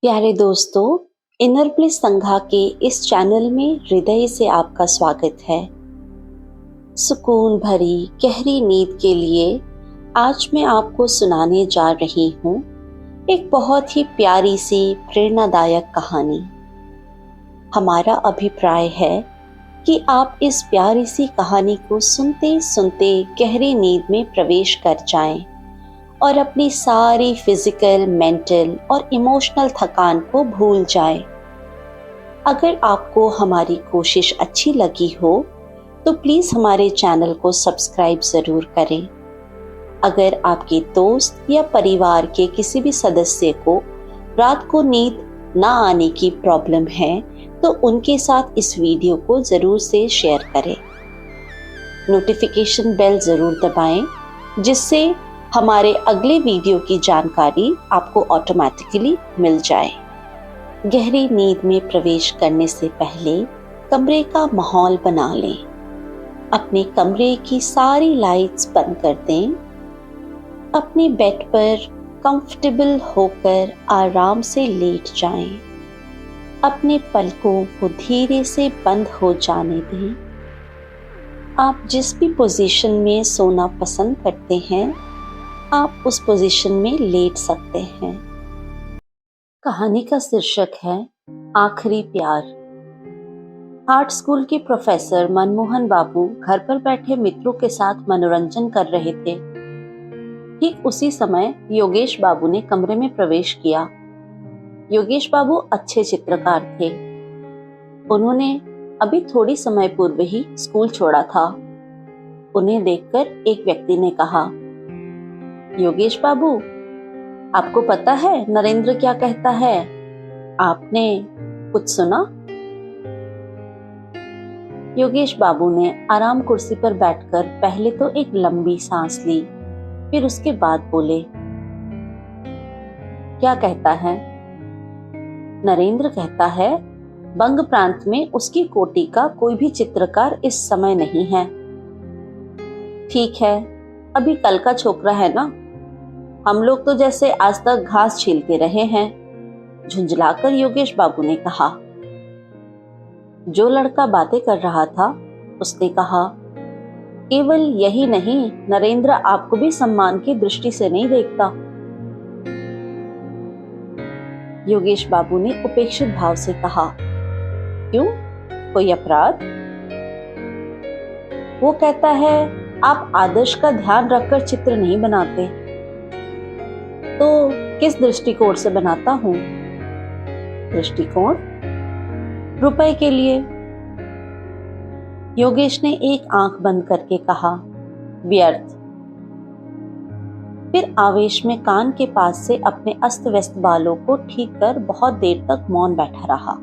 प्यारे दोस्तों, inner place संघा के इस चैनल में हृदय से आपका स्वागत है। सुकून भरी गहरी नींद के लिए आज मैं आपको सुनाने जा रही हूँ एक बहुत ही प्यारी सी प्रेरणादायक कहानी। हमारा अभिप्राय है कि आप इस प्यारी सी कहानी को सुनते सुनते गहरी नींद में प्रवेश कर जाएं और अपनी सारी फिजिकल, मेंटल और इमोशनल थकान को भूल जाएं। अगर आपको हमारी कोशिश अच्छी लगी हो तो प्लीज़ हमारे चैनल को सब्सक्राइब ज़रूर करें। अगर आपके दोस्त या परिवार के किसी भी सदस्य को रात को नींद ना आने की प्रॉब्लम है तो उनके साथ इस वीडियो को ज़रूर से शेयर करें। नोटिफिकेशन बेल ज़रूर दबाएं जिससे हमारे अगले वीडियो की जानकारी आपको ऑटोमेटिकली मिल जाए। गहरी नींद में प्रवेश करने से पहले कमरे का माहौल बना लें। अपने कमरे की सारी लाइट्स बंद कर दें। अपने बेड पर कंफर्टेबल होकर आराम से लेट जाएं। अपने पलकों को धीरे से बंद हो जाने दें। आप जिस भी पोजीशन में सोना पसंद करते हैं आप उस पोजीशन में लेट सकते हैं। कहानी का शीर्षक है आखिरी प्यार। आर्ट स्कूल के प्रोफेसर मनमोहन बाबू घर पर बैठे मित्रों के साथ मनोरंजन कर रहे थे। ठीक उसी समय योगेश बाबू ने कमरे में प्रवेश किया। योगेश बाबू अच्छे चित्रकार थे। उन्होंने अभी थोड़ी समय पूर्व ही स्कूल छोड़ा था। उन्हें देखकर एक व्यक्ति ने कहा, योगेश बाबू, आपको पता है नरेंद्र क्या कहता है? आपने कुछ सुना? योगेश बाबू ने आराम कुर्सी पर बैठकर पहले तो एक लंबी सांस ली, फिर उसके बाद बोले, क्या कहता है? नरेंद्र कहता है बंग प्रांत में उसकी कोटि का कोई भी चित्रकार इस समय नहीं है। ठीक है, अभी कल का छोकरा है ना, हम लोग तो जैसे आज तक घास छीलते रहे हैं। झुंझलाकर योगेश बाबू ने कहा। जो लड़का बातें कर रहा था उसने कहा, केवल यही नहीं, नरेंद्र आपको भी सम्मान की दृष्टि से नहीं देखता। योगेश बाबू ने उपेक्षित भाव से कहा, क्यों, कोई अपराध? वो कहता है आप आदर्श का ध्यान रखकर चित्र नहीं बनाते। तो किस दृष्टिकोण से बनाता हूं? दृष्टिकोण? रुपए के लिए। योगेश ने एक आंख बंद करके कहा, व्यर्थ। फिर आवेश में कान के पास से अपने अस्त व्यस्त बालों को ठीक कर बहुत देर तक मौन बैठा रहा।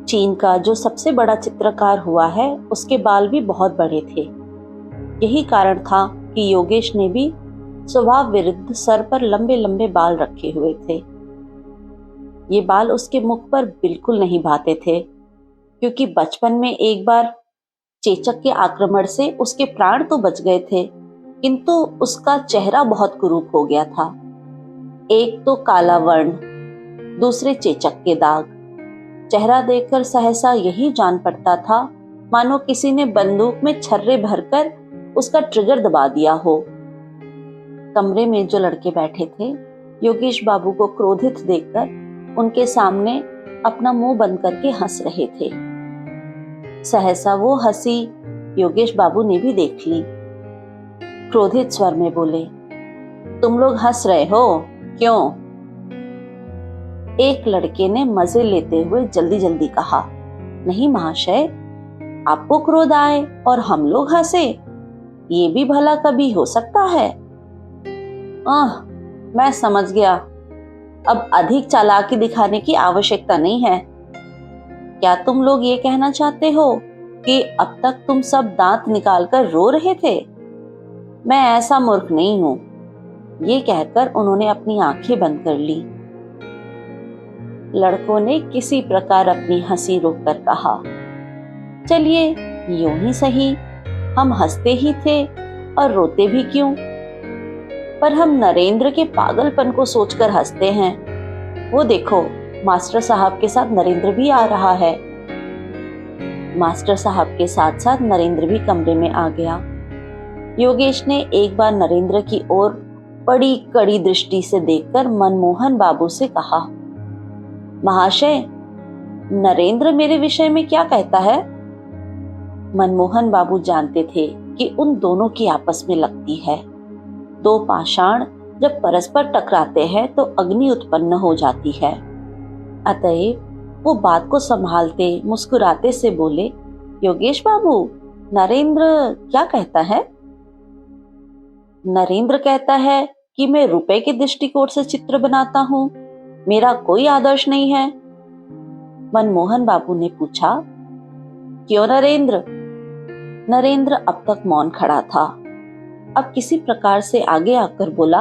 चीन का जो सबसे बड़ा चित्रकार हुआ है उसके बाल भी बहुत बड़े थे। यही कारण था कि योगेश ने भी स्वभाव विरुद्ध सर पर लंबे लंबे बाल रखे हुए थे। ये बाल उसके मुख पर बिल्कुल नहीं भाते थे, क्योंकि बचपन में एक बार चेचक के आक्रमण से उसके प्राण तो बच गए थे, किंतु उसका चेहरा बहुत कुरूप हो गया था। एक तो काला वर्ण, दूसरे चेचक के दाग। चेहरा देखकर सहसा यही जान पड़ता था मानो किसी ने बंदूक में छर्रे भरकर उसका ट्रिगर दबा दिया हो। कमरे में जो लड़के बैठे थे योगेश बाबू को क्रोधित देखकर उनके सामने अपना मुंह बंद करके हंस रहे थे। सहसा वो हंसी योगेश बाबू ने भी देख ली। क्रोधित स्वर में बोले, तुम लोग हंस रहे हो, क्यों? एक लड़के ने मजे लेते हुए जल्दी जल्दी कहा, नहीं महाशय, आपको क्रोध आए और हम लोग हंसे, ये भी भला कभी हो सकता है? मैं समझ गया, अब अधिक चालाकी दिखाने की आवश्यकता नहीं है। क्या तुम लोग ये कहना चाहते हो कि अब तक तुम सब दांत निकालकर रो रहे थे? मैं ऐसा मूर्ख नहीं हूं। ये कहकर उन्होंने अपनी आंखें बंद कर ली। लड़कों ने किसी प्रकार अपनी हंसी रोककर कहा, चलिए यूं ही सही, हम हंसते ही थे और रोते भी क्यों? पर हम नरेंद्र के पागलपन को सोचकर हंसते हैं। वो देखो, मास्टर साहब के साथ नरेंद्र भी आ रहा है। मास्टर साहब के साथ साथ नरेंद्र भी कमरे में आ गया। योगेश ने एक बार नरेंद्र की ओर बड़ी कड़ी दृष्टि से देखकर मनमोहन बाबू से कहा, महाशय, नरेंद्र मेरे विषय में क्या कहता है? मनमोहन बाबू जानते थे कि उन दोनों की आपस में लगती है। दो पाषाण जब परस्पर टकराते हैं तो अग्नि उत्पन्न हो जाती है। अतएव वो बात को संभालते मुस्कुराते से बोले, योगेश बाबू, नरेंद्र क्या कहता है? नरेंद्र कहता है कि मैं रुपए के दृष्टिकोण से चित्र बनाता हूं, मेरा कोई आदर्श नहीं है। मनमोहन बाबू ने पूछा, क्यों नरेंद्र? नरेंद्र अब तक मौन खड़ा था। अब किसी प्रकार से आगे आकर बोला,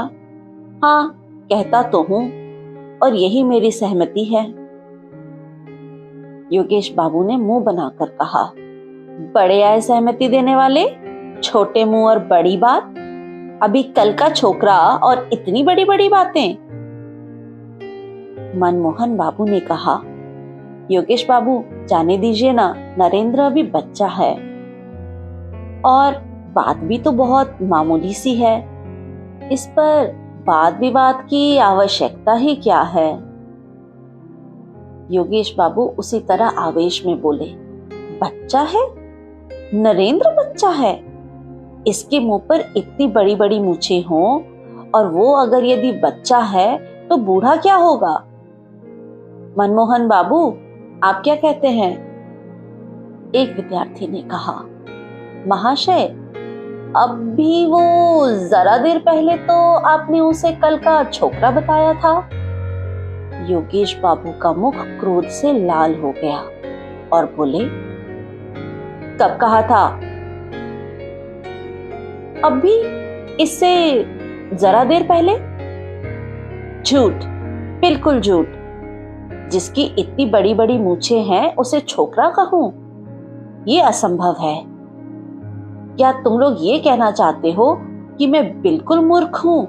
हाँ, कहता तो हूं और यही मेरी सहमति है। योगेश बाबू ने मुंह बनाकर कहा, बड़े आए सहमति देने वाले, छोटे मुंह और बड़ी बात। अभी कल का छोकरा और इतनी बड़ी बड़ी बातें। मनमोहन बाबू ने कहा, योगेश बाबू, जाने दीजिए ना, नरेंद्र अभी बच्चा है और बात भी तो बहुत मामूली सी है। इस पर वाद विवाद की आवश्यकता ही क्या है? योगेश बाबू उसी तरह आवेश में बोले, बच्चा है? नरेंद्र बच्चा है? इसके मुंह पर इतनी बड़ी बड़ी मूछें हों और वो अगर यदि बच्चा है तो बूढ़ा क्या होगा? मनमोहन बाबू, आप क्या कहते हैं? एक विद्यार्थी ने कहा, महाशय, अब भी वो जरा देर पहले तो आपने उसे कल का छोकरा बताया था। योगेश बाबू का मुख क्रोध से लाल हो गया और बोले, कब कहा था? अब भी, इससे जरा देर पहले। झूठ, बिल्कुल झूठ। जिसकी इतनी बड़ी बड़ी मूछें हैं उसे छोकरा कहूं? ये असंभव है। क्या तुम लोग ये कहना चाहते हो कि मैं बिल्कुल मूर्ख हूं?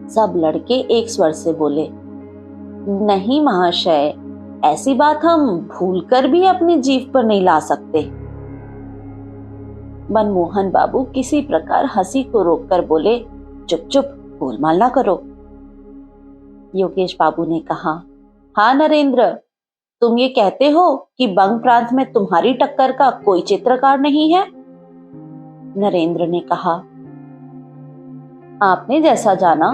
सब लड़के एक स्वर से बोले, नहीं महाशय, ऐसी बात हम भूलकर भी अपनी जीभ पर नहीं ला सकते। मनमोहन बाबू किसी प्रकार हंसी को रोककर बोले, चुप चुप, गोलमाल ना करो। योगेश बाबू ने कहा, हाँ नरेंद्र, तुम ये कहते हो कि बंग प्रांत में तुम्हारी टक्कर का कोई चित्रकार नहीं है? नरेंद्र ने कहा, आपने जैसा जाना।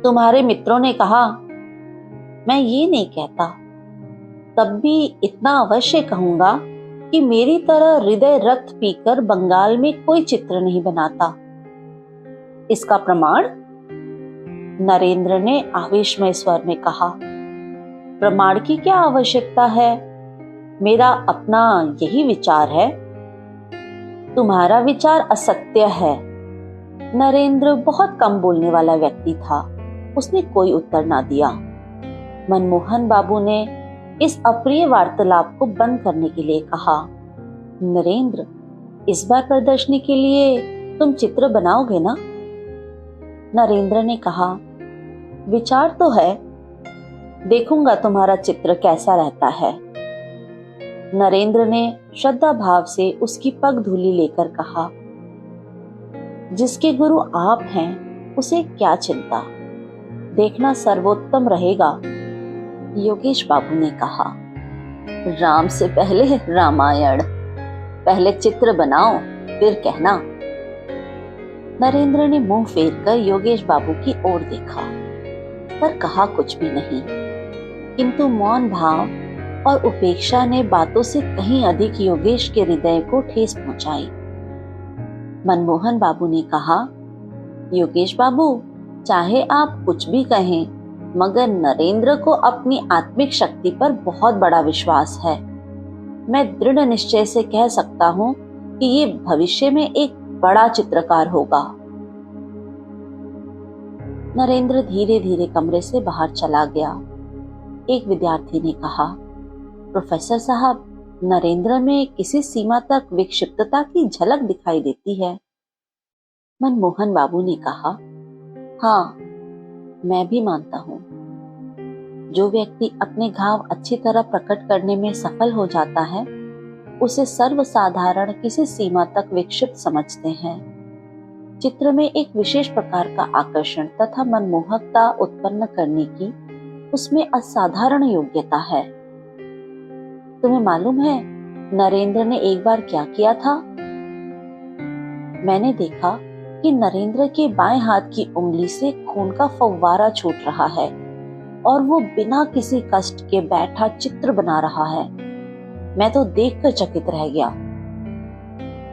तुम्हारे मित्रों ने कहा। मैं ये नहीं कहता। तब भी इतना अवश्य कहूंगा कि मेरी तरह हृदय रक्त पीकर बंगाल में कोई चित्र नहीं बनाता। इसका प्रमाण? नरेंद्र ने आवेशमय स्वर में कहा, प्रमाण की क्या आवश्यकता है? मेरा अपना यही विचार है। तुम्हारा विचार असत्य है। नरेंद्र बहुत कम बोलने वाला व्यक्ति था। उसने कोई उत्तर ना दिया। मनमोहन बाबू ने इस अप्रिय वार्तालाप को बंद करने के लिए कहा, नरेंद्र, इस बार प्रदर्शनी के लिए तुम चित्र बनाओगे ना? नरेंद्र ने कहा, विचार तो है, देखूंगा तुम्हारा चित्र कैसा रहता है। नरेंद्र ने श्रद्धा भाव से उसकी पग धूली लेकर कहा, जिसके गुरु आप हैं उसे क्या चिंता, देखना सर्वोत्तम रहेगा। योगेश बाबू ने कहा, राम से पहले रामायण, पहले चित्र बनाओ फिर कहना। नरेंद्र ने मुंह फेरकर योगेश बाबू की ओर देखा, पर कहा कुछ भी नहीं, किंतु मौन भाव और उपेक्षा ने बातों से कहीं अधिक योगेश के हृदय को ठेस पहुंचाई। मनमोहन बाबू ने कहा, योगेश बाबू, चाहे आप कुछ भी कहें, मगर नरेंद्र को अपनी आत्मिक शक्ति पर बहुत बड़ा विश्वास है। मैं दृढ़ निश्चय से कह सकता हूं कि ये भविष्य में एक बड़ा चित्रकार होगा। नरेंद्र धीरे धीरे कमरे से बाहर चला गया। एक विद्यार्थी ने कहा, प्रोफेसर साहब, नरेंद्र में किसी सीमा तक विक्षिप्तता की झलक दिखाई देती है। मनमोहन बाबू ने कहा, हाँ, मैं भी मानता हूँ। जो व्यक्ति अपने घाव अच्छी तरह प्रकट करने में सफल हो जाता है, उसे सर्वसाधारण किसी सीमा तक विक्षिप्त समझते हैं। चित्र में एक विशेष प्रकार का आकर्षण तथा मनमोहकता उत्पन्न करने की उसमें असाधारण योग्यता है। तुम्हें मालूम है नरेंद्र ने एक बार क्या किया था? मैंने देखा कि नरेंद्र के बाएं हाथ की उंगली से खून का फव्वारा छूट रहा है और वो बिना किसी कष्ट के बैठा चित्र बना रहा है। मैं तो देखकर चकित रह गया।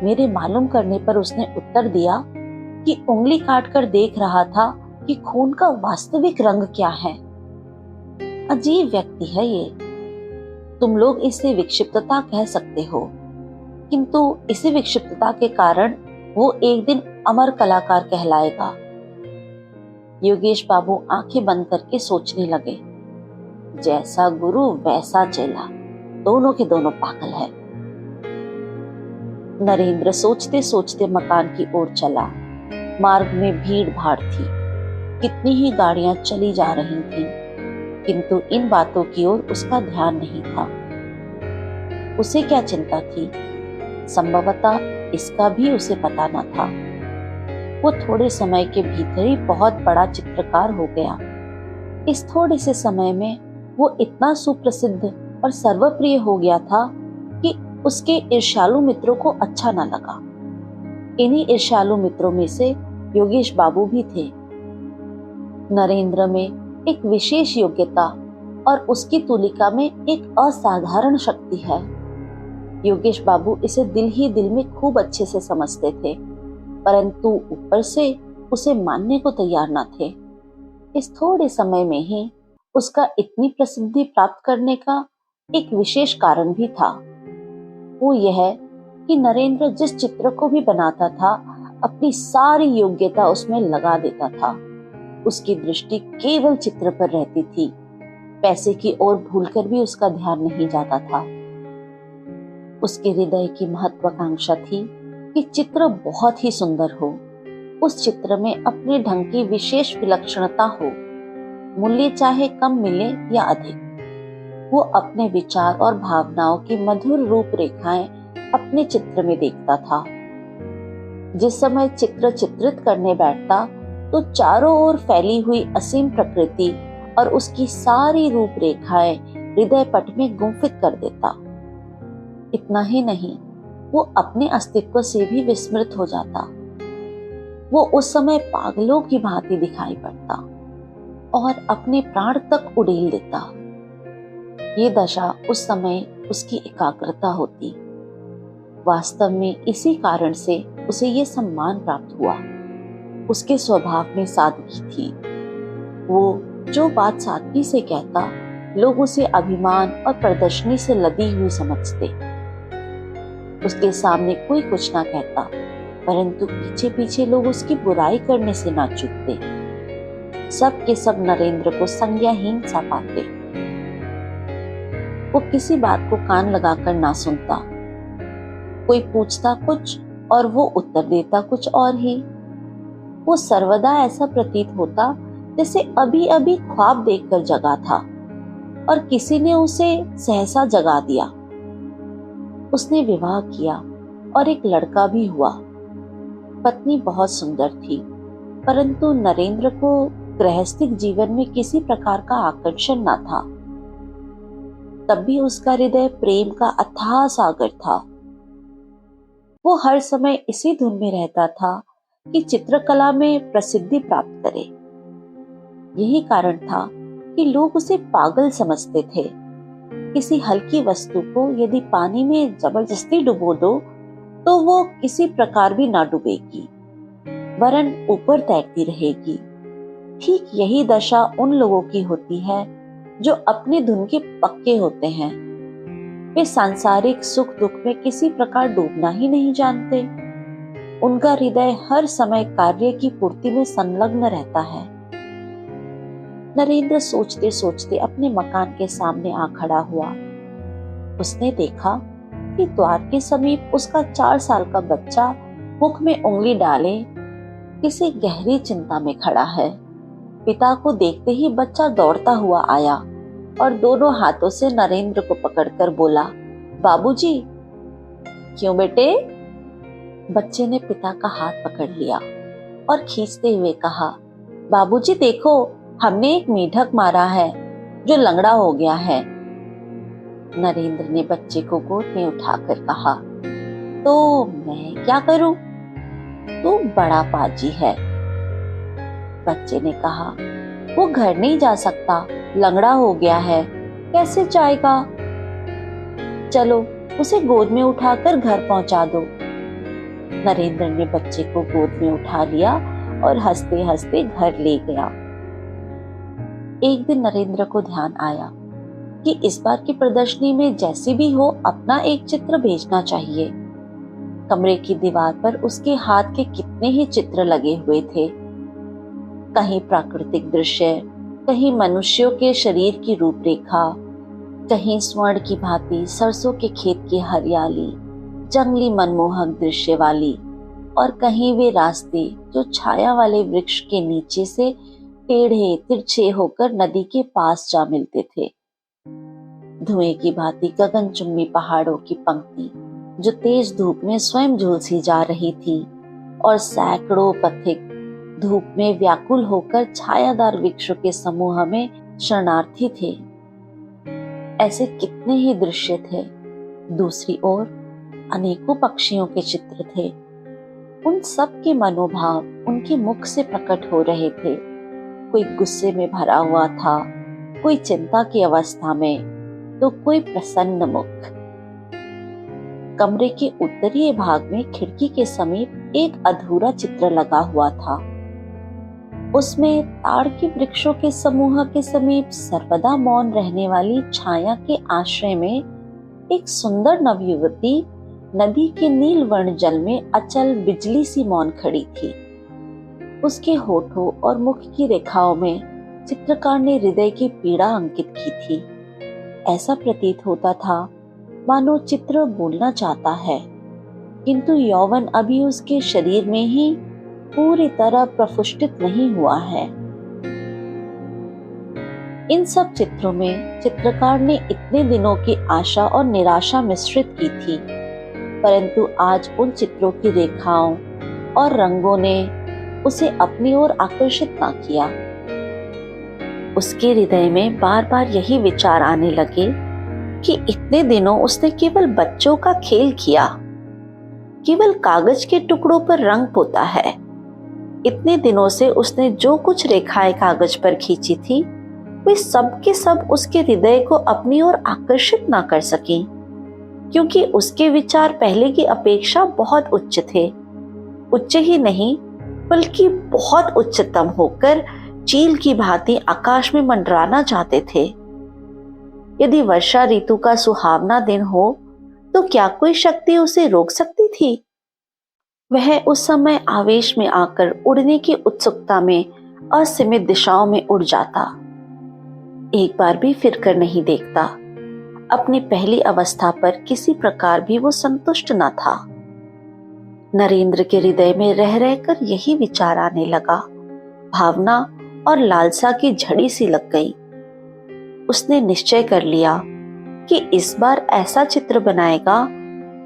मेरे मालूम करने पर उसने उत्तर दिया कि उंगली काटकर देख रहा था कि खून का वास्तविक रंग क्या है। अजीब व्यक्ति है ये। तुम लोग इसे विक्षिप्तता कह सकते हो, किंतु इसी विक्षिप्तता के कारण वो एक दिन अमर कलाकार कहलाएगा। योगेश बाबू आंखें बंद करके सोचने लगे। जैसा गुरु वैसा चेला, दोनों के दोनों पागल है। नरेंद्र सोचते सोचते मकान की ओर चला। मार्ग में भीड़ भाड़ थी, कितनी ही गाड़ियां चली जा रही थीं, किंतु इन बातों की ओर उसका ध्यान नहीं था। उसे क्या चिंता थी? संभवतः इसका भी उसे पता न था। वो थोड़े समय के भीतर ही बहुत बड़ा चित्रकार हो गया। इस थोड़े से समय में वो इतना सुप्रसिद्ध और सर्वप्रिय हो गया था कि उसके ईर्ष्यालु मित्रों को अच्छा न लगा। इन्हीं ईर्ष्यालु मित्रों में से योगेश बाबू भी थे। नरेंद्र में एक विशेष योग्यता और उसकी तुलिका में एक असाधारण शक्ति है। योगेश बाबू इसे दिल ही दिल में खूब अच्छे से समझते थे, परंतु ऊपर से उसे मानने को तैयार न थे। इस थोड़े समय में ही उसका इतनी प्रसिद्धि प्राप्त करने का एक विशेष कारण भी था। वो यह कि नरेंद्र जिस चित्र को भी बनाता था, अपनी सारी योग्यता उसमें लगा देता था। उसकी दृष्टि केवल चित्र पर रहती थी। पैसे की ओर भूलकर भी उसका ध्यान नहीं जाता था। उसके हृदय की महत्वाकांक्षा थी कि चित्र बहुत ही सुंदर हो, उस चित्र में अपने ढंग की विशेष विलक्षणता हो, मूल्य चाहे कम मिले या अधिक। वो अपने विचार और भावनाओं की मधुर रूपरेखाएं अपने चित्र में देखता था। जिस समय चित्र चित्रित करने बैठता तो चारों ओर फैली हुई असीम प्रकृति और उसकी सारी रूपरेखाएं हृदय पट में गुंफित कर देता। इतना ही नहीं, वो अपने अस्तित्व से भी विस्मृत हो जाता। वो उस समय पागलों की भांति दिखाई पड़ता और अपने प्राण तक उड़ेल देता। ये दशा उस समय उसकी एकाग्रता होती। वास्तव में इसी कारण से उसे ये सम्मान प्राप्त हुआ। उसके स्वभाव में सादगी थी। वो जो बात सादगी से कहता, लोग उसे अभिमान और प्रदर्शनी से लदी हुई समझते। उसके सामने कोई कुछ ना कहता, परंतु पीछे पीछे लोग उसकी बुराई करने से ना चूकते। सब के सब नरेंद्र को संज्ञाहीन सा पाते। वो किसी बात को कान लगाकर ना सुनता। कोई पूछता कुछ और वो उत्तर देता कुछ और ही। वो सर्वदा ऐसा प्रतीत होता जैसे अभी अभी ख्वाब देखकर जगा था और किसी ने उसे सहसा जगा दिया। उसने विवाह किया और एक लड़का भी हुआ। पत्नी बहुत सुंदर थी, परंतु नरेंद्र को गृहस्थिक जीवन में किसी प्रकार का आकर्षण न था। तब भी उसका हृदय प्रेम का अथाह सागर था। वो हर समय इसी धुन में रहता था कि चित्रकला में प्रसिद्धि प्राप्त करे। यही कारण था कि लोग उसे पागल समझते थे। किसी हल्की वस्तु को यदि पानी में जबरदस्ती डुबो दो तो वो किसी प्रकार भी ना डूबेगी, वरन ऊपर तैरती रहेगी। ठीक यही दशा उन लोगों की होती है जो अपने धुन के पक्के होते हैं। वे सांसारिक सुख दुख में किसी प्रकार डूबना ही नहीं जानते। उनका हृदय हर समय कार्य की पूर्ति में संलग्न रहता है। नरेंद्र सोचते सोचते अपने मकान के सामने आ खड़ा हुआ। उसने देखा कि द्वार के समीप उसका 4 साल का बच्चा मुख में उंगली डाले किसी गहरी चिंता में खड़ा है। पिता को देखते ही बच्चा दौड़ता हुआ आया और दोनों हाथों से नरेंद्र को पकड़कर बोला, बाबूजी। क्यों बेटे? बच्चे ने पिता का हाथ पकड़ लिया और खींचते हुए कहा, बाबूजी देखो, हमने एक मेढक मारा है जो लंगड़ा हो गया है। नरेंद्र ने बच्चे को गोद में उठाकर कहा, तो मैं क्या करूं? तू बड़ा पाजी है। बच्चे ने कहा, वो घर नहीं जा सकता, लंगड़ा हो गया है, कैसे जाएगा? चलो उसे गोद में उठाकर घर पहुंचा दो। नरेंद्र ने बच्चे को गोद में उठा लिया और हंसते हंसते घर ले गया। एक दिन नरेंद्र को ध्यान आया कि इस बार की प्रदर्शनी में जैसी भी हो अपना एक चित्र भेजना चाहिए। कमरे की दीवार पर उसके हाथ के कितने ही चित्र लगे हुए थे। कहीं प्राकृतिक दृश्य, कहीं मनुष्यों के शरीर की रूपरेखा, कहीं स्वर्ण की भांति सरसों के खेत की हरियाली, जंगली मनमोहक दृश्य वाली, और कहीं वे रास्ते जो छाया वाले वृक्ष के नीचे से टेढ़े तिरछे होकर नदी के पास जा मिलते थे। धुएं की भांति गगनचुंबी पहाड़ों की पंक्ति जो तेज धूप में स्वयं झुलसी जा रही थी, और सैकड़ों पथिक धूप में व्याकुल होकर छायादार वृक्षों के समूह में शरणार्थी थे। ऐसे कितने ही दृश्य थे। दूसरी ओर अनेकों पक्षियों के चित्र थे। उन सब के मनोभाव उनके मुख से प्रकट हो रहे थे। कोई गुस्से में भरा हुआ था, कोई चिंता की अवस्था में, तो कोई प्रसन्न मुख। कमरे के उत्तरीय भाग में खिड़की के समीप एक अधूरा चित्र लगा हुआ था। उसमें ताड़ के वृक्षों के समूह के समीप सर्वदा मौन रहने वाली छाया के आश्रय में एक सुंदर नवयुवती नदी के नील वर्ण जल में अचल बिजली सी मौन खड़ी थी। उसके होठों और मुख की रेखाओं में चित्रकार ने हृदय की पीड़ा अंकित की थी। ऐसा प्रतीत होता था मानो चित्र बोलना चाहता है, किंतु यौवन अभी उसके शरीर में ही पूरी तरह प्रफुष्टित नहीं हुआ है। इन सब चित्रों में चित्रकार ने इतने दिनों की आशा और निराशा मिश्रित की थी, परंतु आज उन चित्रों की रेखाओं और रंगों ने उसे अपनी ओर आकर्षित न किया। उसके हृदय में बार बार यही विचार आने लगे कि इतने दिनों उसने केवल बच्चों का खेल किया, केवल कागज के टुकड़ों पर रंग पोता है। इतने दिनों से उसने जो कुछ रेखाएं कागज पर खींची थी, वे सब के सब उसके हृदय को अपनी ओर आकर्षित ना कर सकी, क्योंकि उसके विचार पहले की अपेक्षा बहुत उच्च थे। उच्च ही नहीं बल्कि बहुत उच्चतम होकर चील की भांति आकाश में मंडराना चाहते थे। यदि वर्षा ऋतु का सुहावना दिन हो तो क्या कोई शक्ति उसे रोक सकती थी? वह उस समय आवेश में आकर उड़ने की उत्सुकता में असीमित दिशाओं में उड़ जाता, एक बार भी फिरकर नहीं देखता। अपनी पहली अवस्था पर किसी प्रकार भी वो संतुष्ट न था। नरेंद्र के हृदय में रह रहकर यही विचार आने लगा। भावना और लालसा की झड़ी सी लग गई। उसने निश्चय कर लिया कि इस बार ऐसा चित्र बनाएगा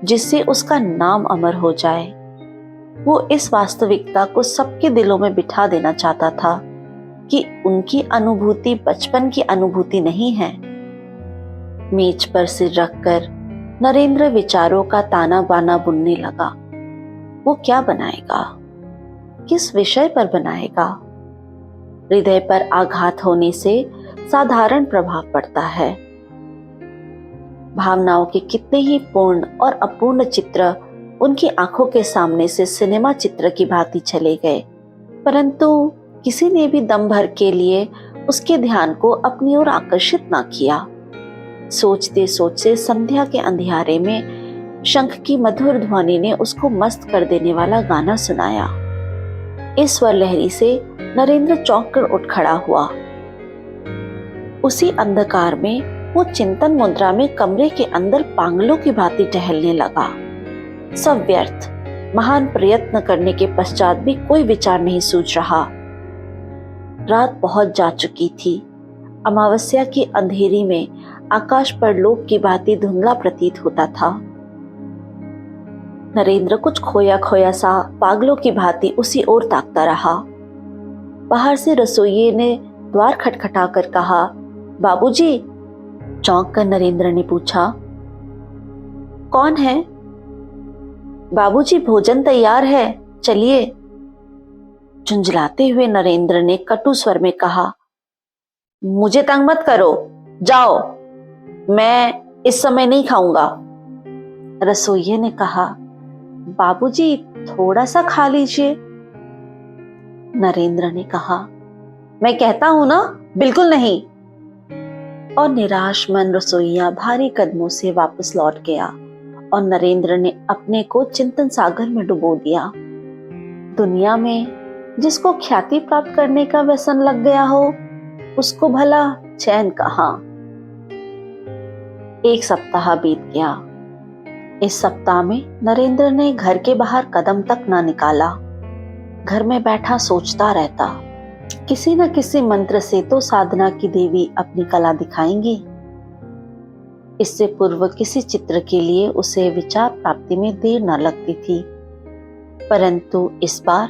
जिससे उसका नाम अमर हो जाए। वो इस वास्तविकता को सबके दिलों में बिठा देना चाहता था कि उनकी अनुभूति बचपन की अनुभूति नहीं है। मेज पर सिर रखकर नरेंद्र विचारों का ताना बाना बुनने लगा। वो क्या बनाएगा, किस विषय पर बनाएगा? हृदय पर आघात होने से साधारण प्रभाव पड़ता है। भावनाओं के कितने ही पूर्ण और अपूर्ण चित्र उनकी आंखों के सामने से सिनेमा चित्र की भांति चले गए, परंतु किसी ने भी दम भर के लिए उसके ध्यान को अपनी ओर आकर्षित ना किया। सोचते सोचते संध्या के अंधियारे में शंख की मधुर ध्वनि ने उसको मस्त कर देने वाला गाना सुनाया। इस स्वर लहरी से नरेंद्र चौंक कर उठ खड़ा हुआ। उसी अंधकार में वो चिंतन मुद्रा में कमरे के अंदर पागलों की भांति टहलने लगा। सब व्यर्थ, महान प्रयत्न करने के पश्चात भी कोई विचार नहीं सूझ रहा। रात बहुत जा चुकी थी। अमावस्या की अंधेरी में आकाश पर लोक की भांति धुंधला प्रतीत होता था। नरेंद्र कुछ खोया खोया सा पागलों की भांति उसी ओर ताकता रहा। बाहर से रसोइये ने द्वार खटखटाकर कहा, बाबूजी। चौंक कर नरेंद्र ने पूछा, कौन है? बाबूजी, भोजन तैयार है, चलिए। झुंझलाते हुए नरेंद्र ने कटु स्वर में कहा, मुझे तंग मत करो, जाओ, मैं इस समय नहीं खाऊंगा। रसोइये ने कहा, बाबूजी थोड़ा सा खा लीजिए। नरेंद्र ने कहा, मैं कहता हूं ना, बिल्कुल नहीं। और निराश मन रसोइया भारी कदमों से वापस लौट गया और नरेंद्र ने अपने को चिंतन सागर में डुबो दिया। दुनिया में जिसको ख्याति प्राप्त करने का व्यसन लग गया हो, उसको भला चैन कहां। एक सप्ताह बीत गया। इस सप्ताह में नरेंद्र ने घर के बाहर कदम तक ना निकाला। घर में बैठा सोचता रहता, किसी न किसी मंत्र से तो साधना की देवी अपनी कला दिखाएंगी। इससे पूर्व किसी चित्र के लिए उसे विचार प्राप्ति में देर न लगती थी, परंतु इस बार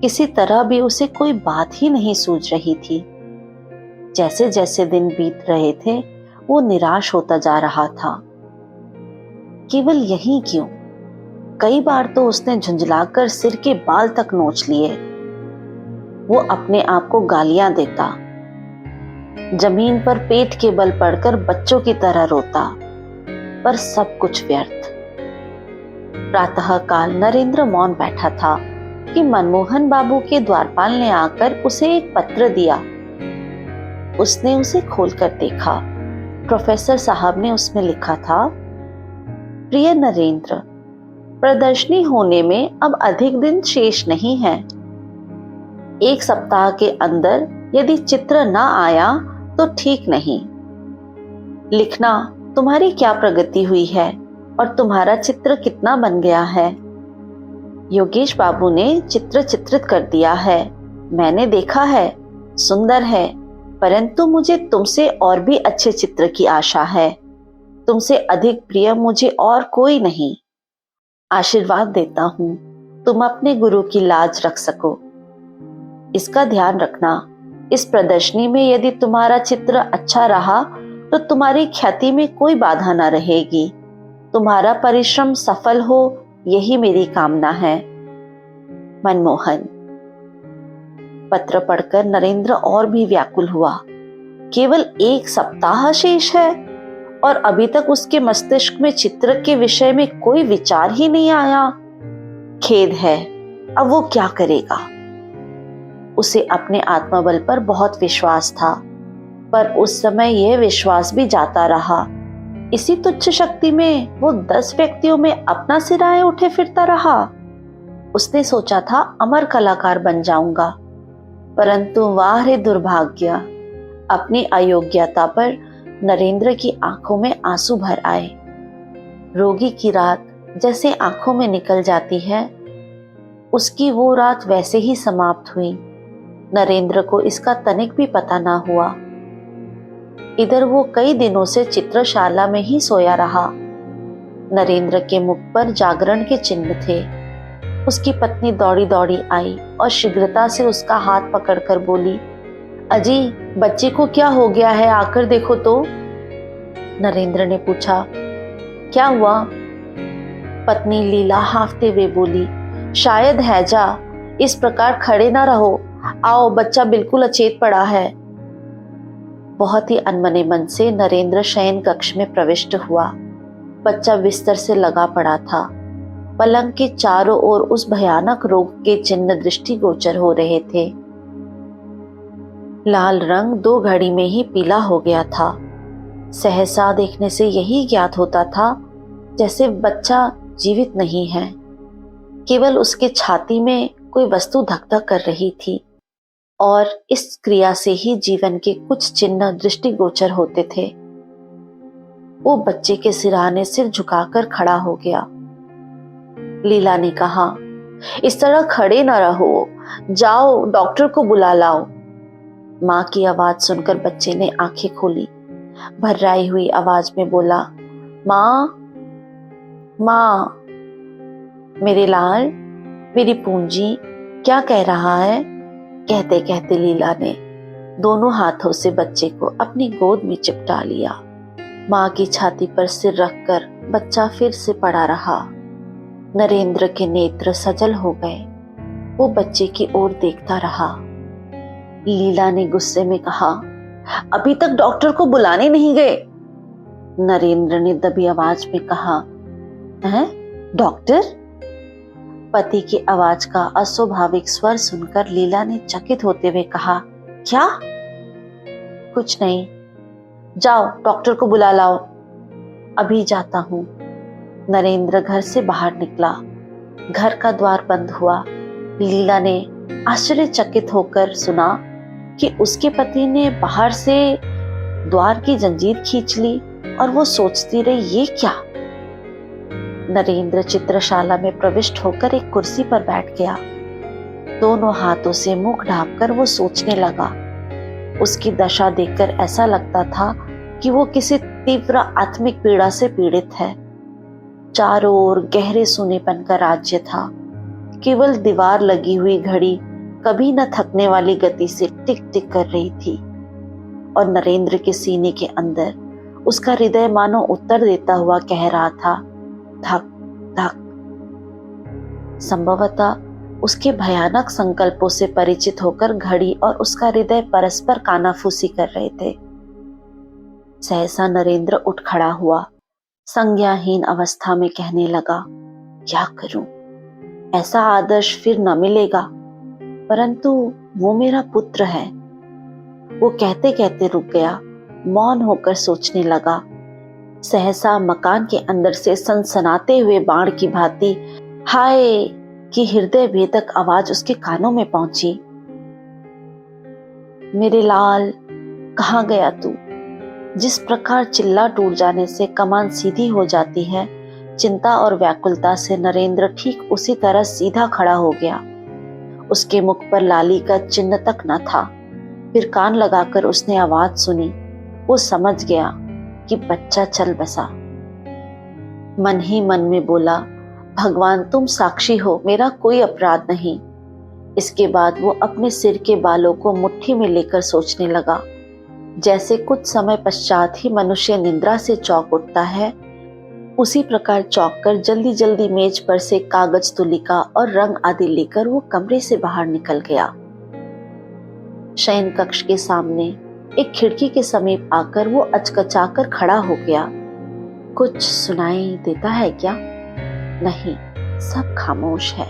किसी तरह भी उसे कोई बात ही नहीं सूझ रही थी। जैसे जैसे दिन बीत रहे थे, वो निराश होता जा रहा था। केवल यही क्यों, कई बार तो उसने झुंझलाकर सिर के बाल तक नोच लिए। वो अपने आप को गालियां देता, जमीन पर पेट के बल पड़कर बच्चों की तरह रोता, पर सब कुछ व्यर्थ। प्रातः काल नरेंद्र मौन बैठा था कि मनमोहन बाबू के द्वारपाल ने आकर उसे एक पत्र दिया। उसने उसे खोलकर देखा। प्रोफेसर साहब ने उसमें लिखा था, प्रिय नरेंद्र, प्रदर्शनी होने में अब अधिक दिन शेष नहीं है। एक सप्ताह के अंदर यदि चित्र ना आया तो ठीक नहीं। लिखना तुम्हारी क्या प्रगति हुई है और तुम्हारा चित्र कितना बन गया है। योगेश बाबू ने चित्र चित्रित कर दिया है, मैंने देखा है, सुंदर है, परंतु मुझे तुमसे और भी अच्छे चित्र की आशा है। तुमसे अधिक प्रिय मुझे और कोई नहीं। आशीर्वाद देता हूं तुम अपने गुरु की लाज रख सको। इसका ध्यान रखना, इस प्रदर्शनी में यदि तुम्हारा चित्र अच्छा रहा तो तुम्हारी ख्याति में कोई बाधा न रहेगी। तुम्हारा परिश्रम सफल हो, यही मेरी कामना है। मनमोहन। पत्र पढ़कर नरेंद्र और भी व्याकुल हुआ। केवल एक सप्ताह शेष है और अभी तक उसके मस्तिष्क में चित्र के विषय में कोई विचार ही नहीं आया। खेद है, अब वो क्या करेगा। उसे अपने आत्मबल पर बहुत विश्वास था, पर उस समय यह विश्वास भी जाता रहा। इसी तुच्छ शक्ति में वो 10 व्यक्तियों में अपना सिराए उठे फिरता रहा। उसने सोचा था अमर कलाकार बन जाऊंगा, परंतु वाह रे दुर्भाग्य, अपनी अयोग्यता पर नरेंद्र की आंखों में आंसू भर आए। रोगी की रात जैसे आंखों में निकल जाती है, उसकी वो रात वैसे ही समाप्त हुई। नरेंद्र को इसका तनिक भी पता ना हुआ। इधर वो कई दिनों से चित्रशाला में ही सोया रहा। नरेंद्र के मुख पर जागरण के चिन्ह थे। उसकी पत्नी दौड़ी दौड़ी आई और शीघ्रता से उसका हाथ पकड़कर बोली, अजी, बच्चे को क्या हो गया है, आकर देखो तो। नरेंद्र ने पूछा, क्या हुआ? पत्नी लीला हाफते हुए बोली, शायद हैजा, इस प्रकार खड़े ना रहो, आओ, बच्चा बिल्कुल अचेत पड़ा है। बहुत ही अनमने मन से नरेंद्र शयन कक्ष में प्रविष्ट हुआ। बच्चा बिस्तर से लगा पड़ा था। पलंग के चारों ओर उस भयानक रोग के चिन्ह दृष्टिगोचर हो रहे थे। लाल रंग 2 घड़ी में ही पीला हो गया था। सहसा देखने से यही ज्ञात होता था जैसे बच्चा जीवित नहीं है, केवल उसके छाती में कोई वस्तु धक धक कर रही थी और इस क्रिया से ही जीवन के कुछ चिन्ह दृष्टिगोचर होते थे। वो बच्चे के सिरहाने सिर झुकाकर खड़ा हो गया। लीला ने कहा। इस तरह खड़े न रहो, जाओ डॉक्टर को बुला लाओ। माँ की आवाज सुनकर बच्चे ने आंखें खोली, भर्राई हुई आवाज में बोला, माँ माँ। मेरे लाल, मेरी पूंजी, क्या कह रहा है? कहते कहते लीला ने दोनों हाथों से बच्चे को अपनी गोद में चिपटा लिया। माँ की छाती पर सिर रखकर बच्चा फिर से पड़ा रहा। नरेंद्र के नेत्र सजल हो गए। वो बच्चे की ओर देखता रहा। लीला ने गुस्से में कहा, अभी तक डॉक्टर को बुलाने नहीं गए? नरेंद्र ने दबी आवाज में कहा, हैं? डॉक्टर? पति की आवाज का अस्वाभाविक स्वर सुनकर लीला ने चकित होते हुए कहा, क्या? कुछ नहीं, जाओ डॉक्टर को बुला लाओ। अभी जाता हूं। नरेंद्र घर से बाहर निकला। घर का द्वार बंद हुआ। लीला ने आश्चर्यचकित होकर सुना कि उसके पति ने बाहर से द्वार की जंजीर खींच ली और वो सोचती रही, ये क्या? नरेंद्र चित्रशाला में प्रविष्ट होकर एक कुर्सी पर बैठ गया। दोनों हाथों से मुख ढांपकर वो सोचने लगा। उसकी दशा देखकर ऐसा लगता था कि वो किसी तीव्र आत्मिक पीड़ा से पीड़ित है। चारों ओर गहरे सूनेपन का राज्य था। केवल दीवार लगी हुई घड़ी कभी न थकने वाली गति से टिक टिक कर रही थी और नरेंद्र के सीने के अंदर उसका हृदय मानो उत्तर देता हुआ कह रहा था, धक धक। संभवतः उसके भयानक संकल्पों से परिचित होकर घड़ी और उसका हृदय परस्पर कानाफूसी कर रहे थे। सहसा नरेंद्र उठ खड़ा हुआ। संज्ञाहीन अवस्था में कहने लगा, क्या करूं? ऐसा आदर्श फिर न मिलेगा, परंतु वो मेरा पुत्र है। वो कहते कहते रुक गया, मौन होकर सोचने लगा। सहसा मकान के अंदर से सनसनाते हुए बाण की भांति हाय की हृदय भेदक आवाज उसके कानों में पहुंची। मेरे लाल, कहाँ गया तू? जिस प्रकार चिल्ला टूट जाने से कमान सीधी हो जाती है, चिंता और व्याकुलता से नरेंद्र ठीक उसी तरह सीधा खड़ा हो गया। उसके मुख पर लाली का चिन्ह तक न था। फिर कान लगाकर उसने आवाज सुनी। वो समझ गया कि बच्चा चल बसा। मन ही मन में बोला, भगवान तुम साक्षी हो, मेरा कोई अपराध नहीं। इसके बाद वो अपने सिर के बालों को मुट्ठी में लेकर सोचने लगा। जैसे कुछ समय पश्चात ही मनुष्य निद्रा से चौंक उठता है, उसी प्रकार चौंक कर जल्दी जल्दी मेज पर से कागज, तुलिका और रंग आदि लेकर वो कमरे से बाहर निकल गया। शयन कक्ष के सामने एक खिड़की के समीप आकर वो अचकचाकर खड़ा हो गया। कुछ सुनाई देता है क्या? नहीं, सब खामोश है।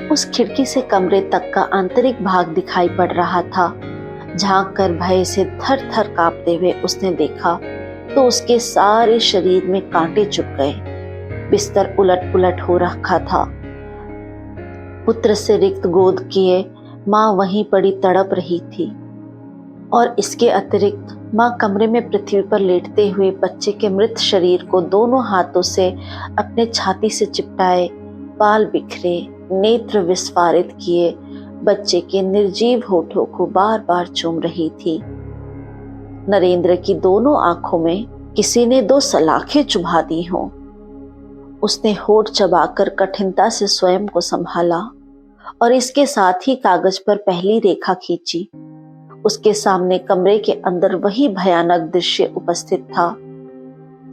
उस खिड़की से कमरे तक का आंतरिक भाग दिखाई पड़ रहा था। झांक कर भय से थर थर कांपते हुए उसने देखा तो उसके सारे शरीर में कांटे चुभ गए। बिस्तर उलट पुलट हो रखा था। पुत्र से रिक्त गोद किए माँ वहीं पड़ी तड़प रही थी और इसके अतिरिक्त माँ कमरे में पृथ्वी पर लेटते हुए बच्चे के मृत शरीर को दोनों हाथों से अपने छाती से चिपटाए, बाल बिखरे, नेत्र विस्फारित किए बच्चे के निर्जीव होठों को बार बार चूम रही थी। नरेंद्र की दोनों आंखों में किसी ने 2 सलाखें चुभा दी हों। उसने होठ चबाकर कठिनता से स्वयं को संभाला और इसके साथ ही कागज पर पहली रेखा खींची। उसके सामने कमरे के अंदर वही भयानक दृश्य उपस्थित था।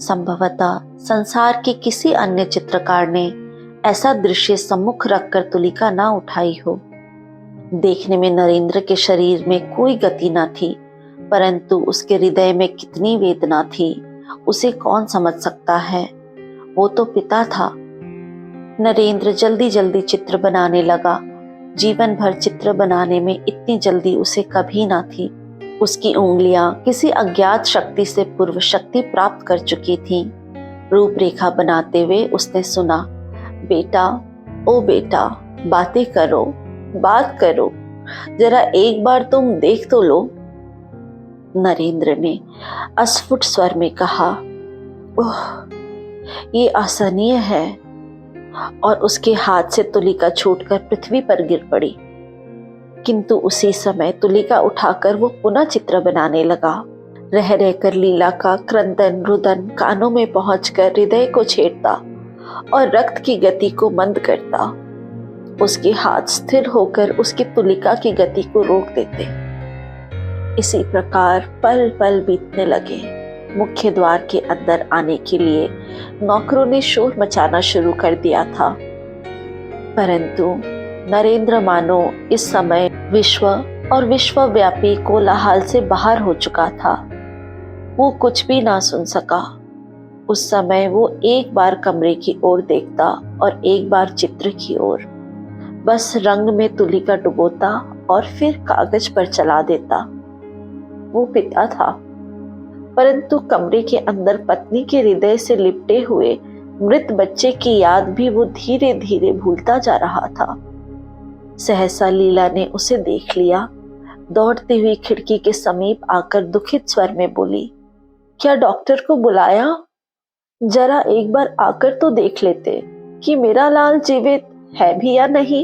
संभवतः संसार के किसी अन्य चित्रकार ने ऐसा दृश्य सम्मुख रखकर तुलिका ना उठाई हो। देखने में नरेंद्र के शरीर में कोई गति न थी, परंतु उसके हृदय में कितनी वेदना थी उसे कौन समझ सकता है। वो तो पिता था। नरेंद्र जल्दी जल्दी चित्र बनाने लगा। जीवन भर चित्र बनाने में इतनी जल्दी उसे कभी ना थी। उसकी उंगलियां किसी अज्ञात शक्ति से पूर्व शक्ति प्राप्त कर चुकी थीं। रूपरेखा बनाते हुए उसने सुना, बेटा, ओ बेटा, बातें करो, बात करो, जरा एक बार तुम देख तो लो। नरेंद्र ने अस्फुट स्वर में कहा, ओह, ये असहनीय है। और उसके हाथ से तुलिका छूटकर पृथ्वी पर गिर पड़ी। किंतु उसी समय तुलिका उठाकर वो पुनः चित्र बनाने लगा। रह रहकर लीला का क्रंदन रुदन कानों में पहुंचकर हृदय को छेड़ता और रक्त की गति को मंद करता। उसके हाथ स्थिर होकर उसकी तुलिका की गति को रोक देते। इसी प्रकार पल पल बीतने लगे। मुख्य द्वार के अंदर आने के लिए नौकरों ने शोर मचाना शुरू कर दिया था, परंतु नरेंद्र मानो इस समय विश्व और विश्वव्यापी कोलाहल से बाहर हो चुका था। वो कुछ भी ना सुन सका। उस समय वो एक बार कमरे की ओर देखता और एक बार चित्र की ओर, बस रंग में तुलिका डुबोता और फिर कागज पर चला देता। वो पिता था, परंतु कमरे के अंदर पत्नी के हृदय से लिपटे हुए मृत बच्चे की याद भी वो धीरे धीरे भूलता जा रहा था। सहसा लीला ने उसे देख लिया। दौड़ती हुई खिड़की के समीप आकर दुखित स्वर में बोली, क्या डॉक्टर को बुलाया? जरा एक बार आकर तो देख लेते कि मेरा लाल जीवित है भी या नहीं।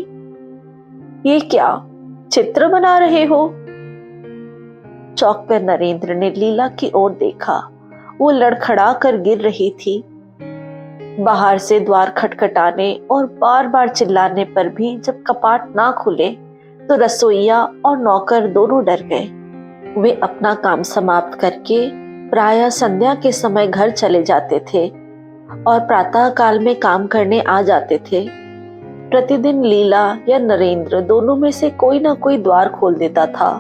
ये क्या चित्र बना रहे हो? चौंक कर नरेंद्र ने लीला की ओर देखा। वो लड़खड़ा कर गिर रही थी। बाहर से द्वार खटखटाने और बार बार चिल्लाने पर भी जब कपाट ना खुले तो रसोइया और नौकर दोनों डर गए। वे अपना काम समाप्त करके प्रायः संध्या के समय घर चले जाते थे और प्रातः काल में काम करने आ जाते थे। प्रतिदिन लीला या नरेंद्र दोनों में से कोई ना कोई द्वार खोल देता था।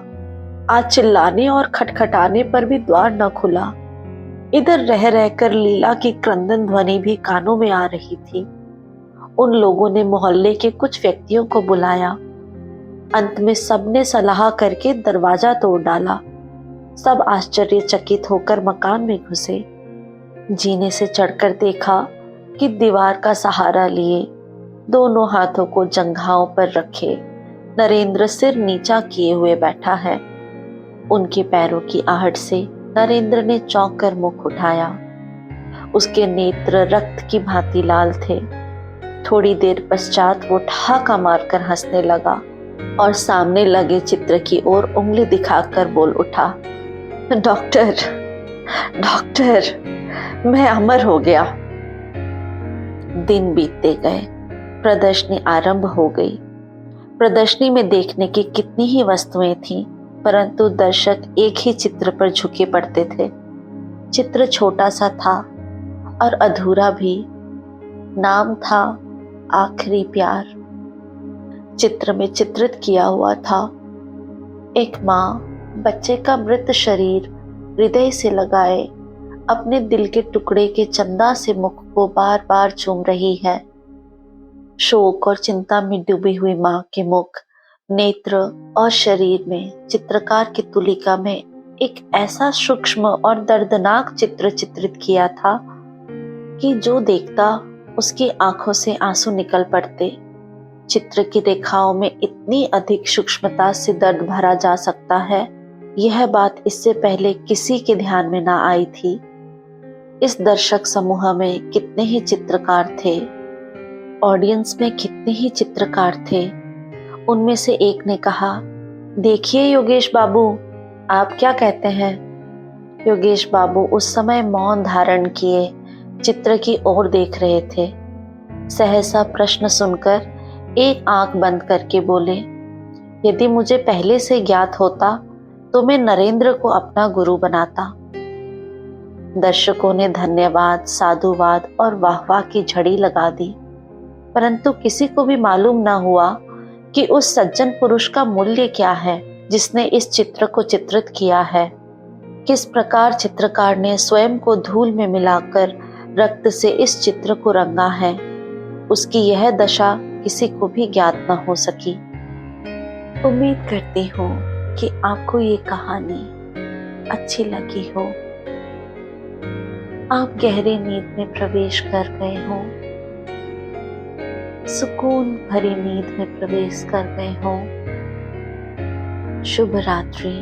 आज चिल्लाने और खटखटाने पर भी द्वार न खुला। इधर रह रहकर लीला की क्रंदन ध्वनि भी कानों में आ रही थी। उन लोगों ने मोहल्ले के कुछ व्यक्तियों को बुलाया। अंत में सबने सलाह करके दरवाजा तोड़ डाला। सब आश्चर्यचकित होकर मकान में घुसे। जीने से चढ़कर देखा कि दीवार का सहारा लिए दोनों हाथों को जंघाओं पर रखे नरेंद्र सिर नीचा किए हुए बैठा है। उनके पैरों की आहट से नरेंद्र ने चौंक कर मुख उठाया। उसके नेत्र रक्त की भांति लाल थे। थोड़ी देर पश्चात वो ठहाका मारकर हंसने लगा और सामने लगे चित्र की ओर उंगली दिखाकर बोल उठा, डॉक्टर डॉक्टर, मैं अमर हो गया। दिन बीतते गए। प्रदर्शनी आरंभ हो गई। प्रदर्शनी में देखने की कितनी ही वस्तुएं थीं, परंतु दर्शक एक ही चित्र पर झुके पड़ते थे। चित्र छोटा सा था और अधूरा भी। नाम था आखिरी प्यार। चित्र में चित्रित किया हुआ था एक माँ बच्चे का मृत शरीर हृदय से लगाए अपने दिल के टुकड़े के चंदा से मुख को बार बार चूम रही है। शोक और चिंता में डूबी हुई माँ के मुख, नेत्र और शरीर में चित्रकार की तुलिका में एक ऐसा सूक्ष्म और दर्दनाक चित्र चित्रित किया था कि जो देखता उसकी आंखों से आंसू निकल पड़ते। चित्र की रेखाओं में इतनी अधिक सूक्ष्मता से दर्द भरा जा सकता है, यह बात इससे पहले किसी के ध्यान में ना आई थी। इस दर्शक समूह में कितने ही चित्रकार थे, ऑडियंस में कितने ही चित्रकार थे। उनमें से एक ने कहा, देखिए योगेश बाबू, आप क्या कहते हैं? योगेश बाबू उस समय मौन धारण किए चित्र की ओर देख रहे थे। सहसा प्रश्न सुनकर एक आंख बंद करके बोले, यदि मुझे पहले से ज्ञात होता तो मैं नरेंद्र को अपना गुरु बनाता। दर्शकों ने धन्यवाद, साधुवाद और वाहवाह की झड़ी लगा दी, परंतु किसी को भी मालूम न हुआ कि उस सज्जन पुरुष का मूल्य क्या है जिसने इस चित्र को चित्रित किया है। किस प्रकार चित्रकार ने स्वयं को धूल में मिलाकर रक्त से इस चित्र को रंगा है, उसकी यह दशा किसी को भी ज्ञात न हो सकी। उम्मीद करती हूँ कि आपको ये कहानी अच्छी लगी हो। आप गहरी नींद में प्रवेश कर गए हो, सुकून भरी नींद में प्रवेश कर गए हो। शुभ रात्रि।